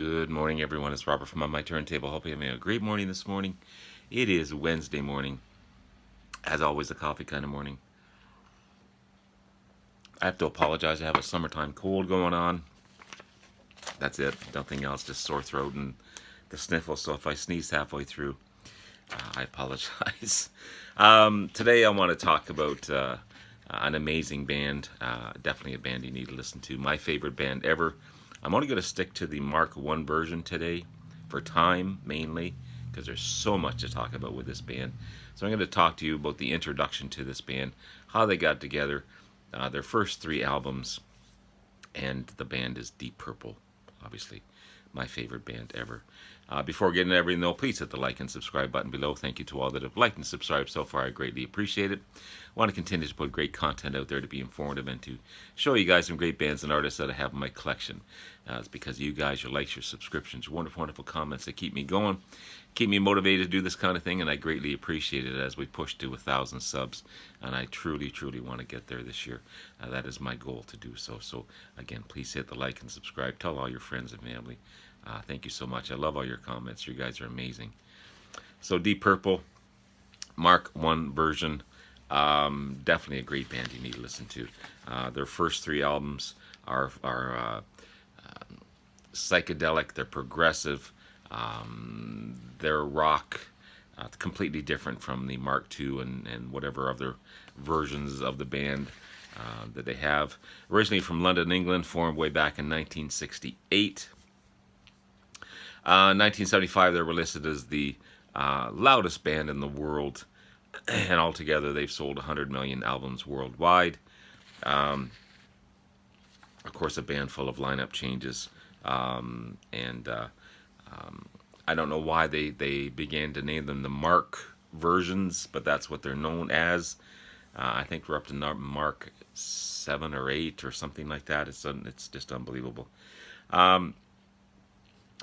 Good morning, everyone. It's Robert from On My Turntable. Hope you're having a great morning this morning. It is Wednesday morning. As always, a coffee kind of morning. I have to apologize. I have a summertime cold going on. That's it. Nothing else. Just sore throat and the sniffle. So if I sneeze halfway through, I apologize. Today I want to talk about an amazing band. Definitely a band you need to listen to. My favorite band ever. I'm only going to stick to the Mark I version today for time mainly because there's so much to talk about with this band. So I'm going to talk to you about the introduction to this band, how they got together, their first three albums, and the band is Deep Purple, obviously my favorite band ever. Before getting to everything though, please hit the like and subscribe button below. Thank you to all that have liked and subscribed so far. I greatly appreciate it. I want to continue to put great content out there to be informative and to show you guys some great bands and artists that I have in my collection. It's because of you guys, your likes, your subscriptions, your wonderful, wonderful comments that keep me going, keep me motivated to do this kind of thing, and I greatly appreciate it as we push to 1,000 subs. And I truly, truly want to get there this year. That is my goal to do so. So again, please hit the like and subscribe. Tell all your friends and family. Thank you so much. I love all your comments. You guys are amazing. So Deep Purple, Mark I version, definitely a great band you need to listen to. Their first three albums are psychedelic. They're progressive. They're rock. Completely different from the Mark II and whatever other versions of the band that they have. Originally from London, England, formed way back in 1968. 1975, they were listed as the loudest band in the world, and altogether they've sold 100 million albums worldwide. Of course, a band full of lineup changes, and I don't know why they began to name them the Mark versions, but that's what they're known as. I think we're up to Mark 7 or 8 or something like that. It's just unbelievable.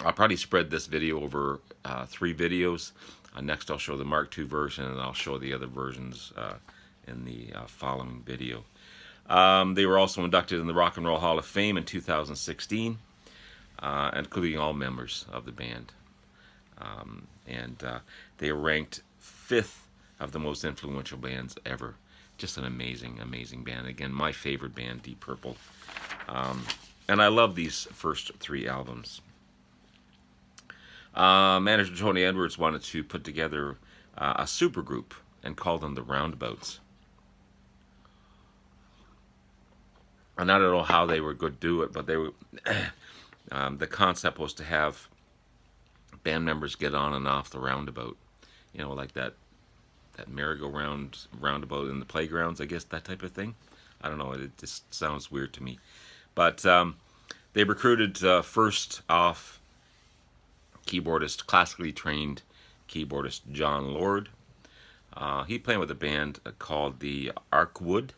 I'll probably spread this video over 3 videos. Next I'll show the Mark II version, and I'll show the other versions in the following video. They were also inducted in the Rock and Roll Hall of Fame in 2016, including all members of the band. They were ranked 5th of the most influential bands ever. Just an amazing, amazing band. Again, my favorite band, Deep Purple. And I love these first 3 albums. Manager Tony Edwards wanted to put together a supergroup and called them the Roundabouts. And I don't know how they were going to do it, but they were. The concept was to have band members get on and off the roundabout, like that merry-go-round roundabout in the playgrounds, I guess, that type of thing. I don't know. It just sounds weird to me, but they recruited first off classically trained keyboardist John Lord. He played with a band called the Arkwood.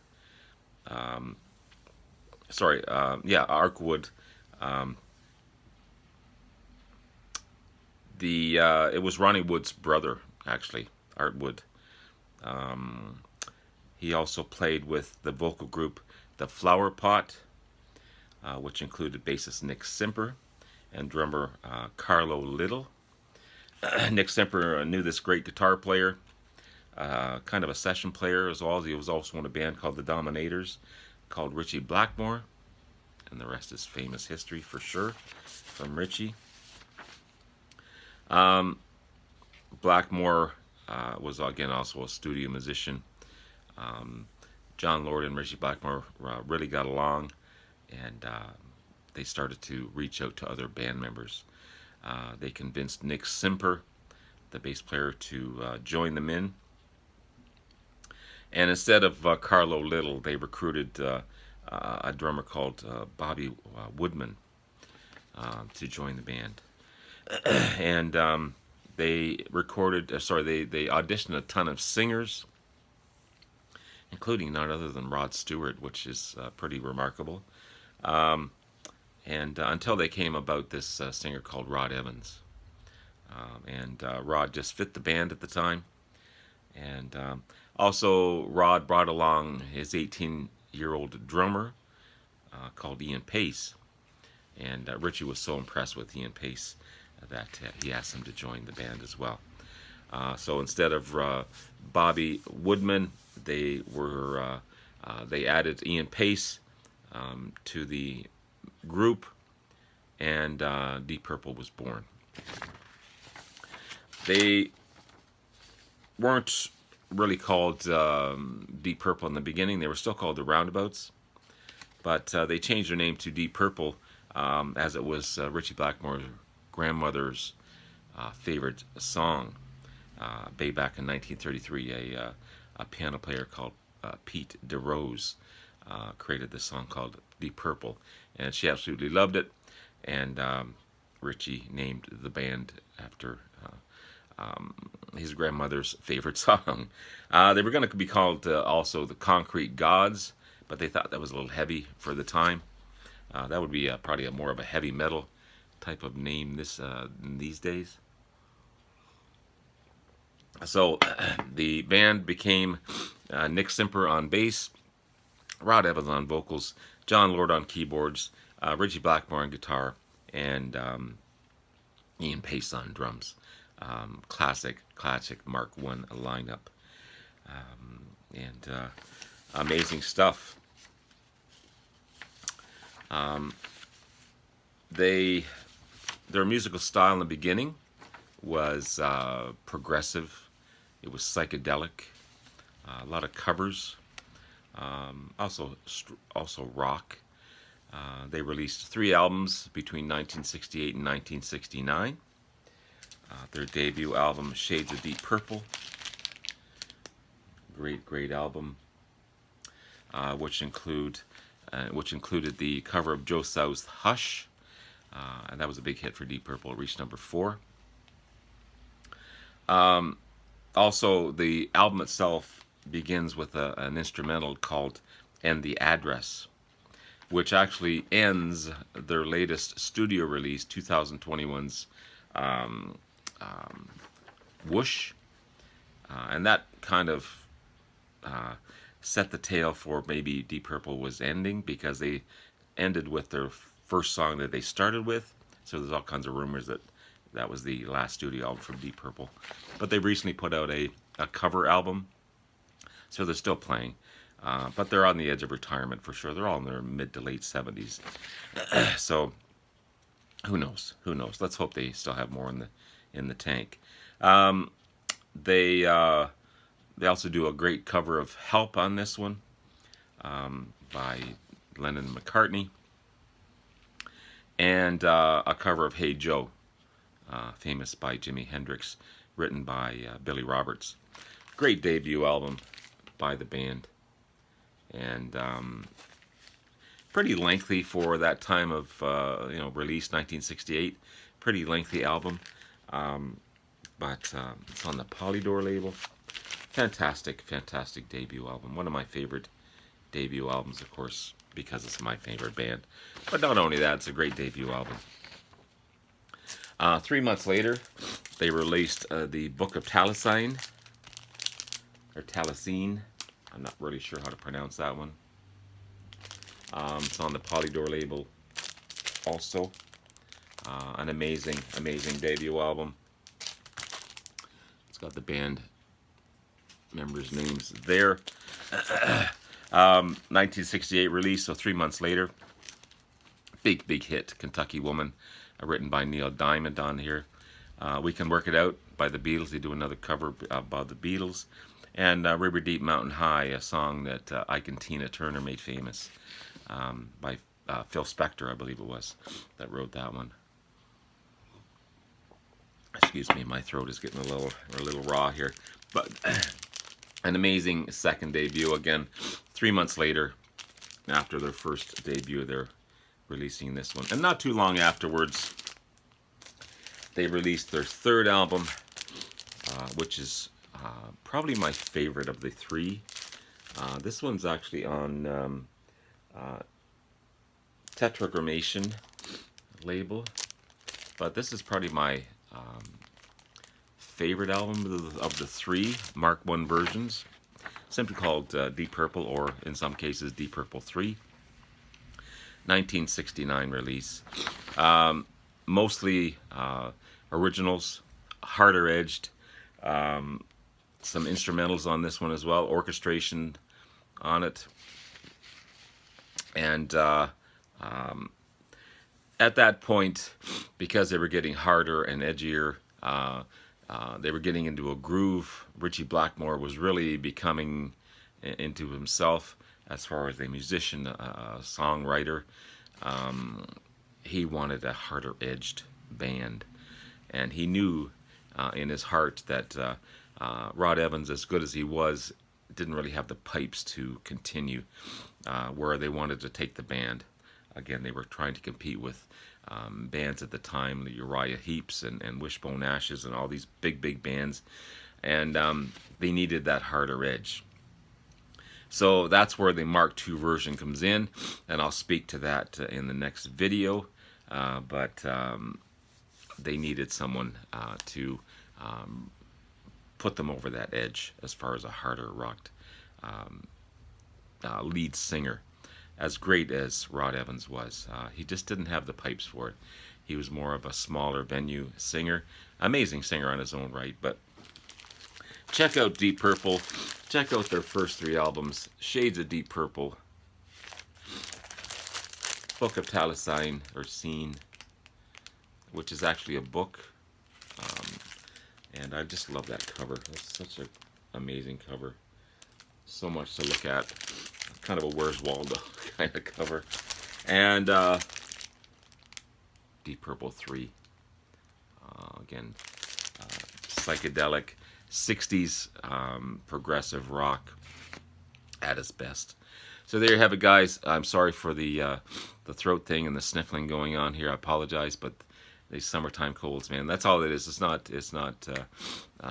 Arkwood. It was Ronnie Wood's brother, actually, Art Wood. He also played with the vocal group The Flower Pot, which included bassist Nick Simper and drummer Carlo Little. Nick Simper knew this great guitar player, kind of a session player as well. He was also in a band called the Dominators, called Richie Blackmore, and the rest is famous history for sure from Richie. Blackmore was again also a studio musician. John Lord and Richie Blackmore really got along, and they started to reach out to other band members. They convinced Nick Simper, the bass player, to join them in. And instead of Carlo Little, they recruited a drummer called Bobby Woodman to join the band. And they auditioned a ton of singers, including none other than Rod Stewart, which is pretty remarkable. Until they came about this singer called Rod Evans. Rod just fit the band at the time. And also Rod brought along his 18-year-old drummer called Ian Pace. And Richie was so impressed with Ian Pace that he asked him to join the band as well. So instead of Bobby Woodman, they added Ian Pace to the group, and Deep Purple was born. They weren't really called Deep Purple in the beginning. They were still called the Roundabouts, but they changed their name to Deep Purple as it was Ritchie Blackmore's grandmother's favorite song. Way back in 1933, a piano player called Pete DeRose created this song called Deep Purple, and she absolutely loved it. And Ritchie named the band after his grandmother's favorite song. They were going to be called also the Concrete Gods, but they thought that was a little heavy for the time. That would be probably more of a heavy metal type of name these days. So the band became Nick Simper on bass, Rod Evans on vocals, John Lord on keyboards, Ritchie Blackmore on guitar, and Ian Pace on drums. Classic Mark I lineup. And amazing stuff. Their musical style in the beginning was progressive. It was psychedelic. A lot of covers. Also rock. They released 3 albums between 1968 and 1969. Their debut album, Shades of Deep Purple. Great album. Which included the cover of Joe South's Hush. And that was a big hit for Deep Purple. It reached number 4. Also, the album itself begins with an instrumental called And the Address, which actually ends their latest studio release, 2021's Whoosh. And that kind of set the tale for maybe Deep Purple was ending, because they ended with their first song that they started with. So there's all kinds of rumors that was the last studio album from Deep Purple. But they recently put out a cover album, so they're still playing. But they're on the edge of retirement for sure. They're all in their mid to late 70s. So who knows? Let's hope they still have more in the tank. They also do a great cover of Help on this one by Lennon and McCartney. And a cover of Hey Joe, famous by Jimi Hendrix, written by Billy Roberts. Great debut album by the band. And pretty lengthy for that time of release, 1968. Pretty lengthy album. But it's on the Polydor label. Fantastic debut album. One of my favorite debut albums, of course, because it's my favorite band. But not only that, it's a great debut album. 3 months later, they released the Book of Taliesin, or Taliesin. I'm not really sure how to pronounce that one. It's on the Polydor label also. An amazing debut album. It's got the band members' names there. 1968 release, so 3 months later. Big hit, Kentucky Woman, written by Neil Diamond on here. We Can Work It Out by the Beatles. They do another cover by the Beatles. And River Deep Mountain High, a song that Ike and Tina Turner made famous by Phil Spector, I believe it was, that wrote that one. Excuse me, my throat is getting a little raw here. But an amazing second debut. Again, 3 months later, after their first debut, they're releasing this one. And not too long afterwards, they released their third album, which is probably my favorite of the 3. This one's actually on Tetragrammation label, but this is probably my favorite album of the 3 Mark I versions, simply called Deep Purple, or in some cases Deep Purple 3. 1969 release. Mostly originals, harder edged. Some instrumentals on this one as well, orchestration on it. And at that point, because they were getting harder and edgier, they were getting into a groove. Ritchie Blackmore was really becoming into himself as far as a musician, songwriter. He wanted a harder edged band, and he knew in his heart that Rod Evans, as good as he was, didn't really have the pipes to continue where they wanted to take the band. Again, they were trying to compete with bands at the time, the Uriah Heeps and Wishbone Ashes and all these big bands, and they needed that harder edge. So that's where the Mark II version comes in, and I'll speak to that in the next video. But they needed someone to put them over that edge as far as a harder rocked lead singer. As great as Rod Evans was, he just didn't have the pipes for it. He was more of a smaller venue singer. Amazing singer on his own right, but check out Deep Purple. Check out their first 3 albums, Shades of Deep Purple, Book of Taliesin, or Scene, which is actually a book. And I just love that cover. It's such an amazing cover. So much to look at. It's kind of a Where's Waldo kind of cover. And Deep Purple 3. Again, psychedelic 60s progressive rock at its best. So there you have it, guys. I'm sorry for the throat thing and the sniffling going on here. I apologize, but these summertime colds, man, that's all it is. It's not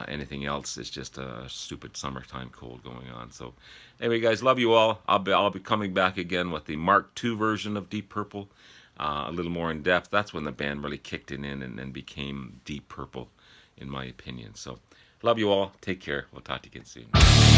anything else. It's just a stupid summertime cold going on. So anyway, guys, love you all. I'll be coming back again with the Mark II version of Deep Purple, a little more in depth. That's when the band really kicked it in and became Deep Purple, in my opinion. So love you all. Take care. We'll talk to you again soon.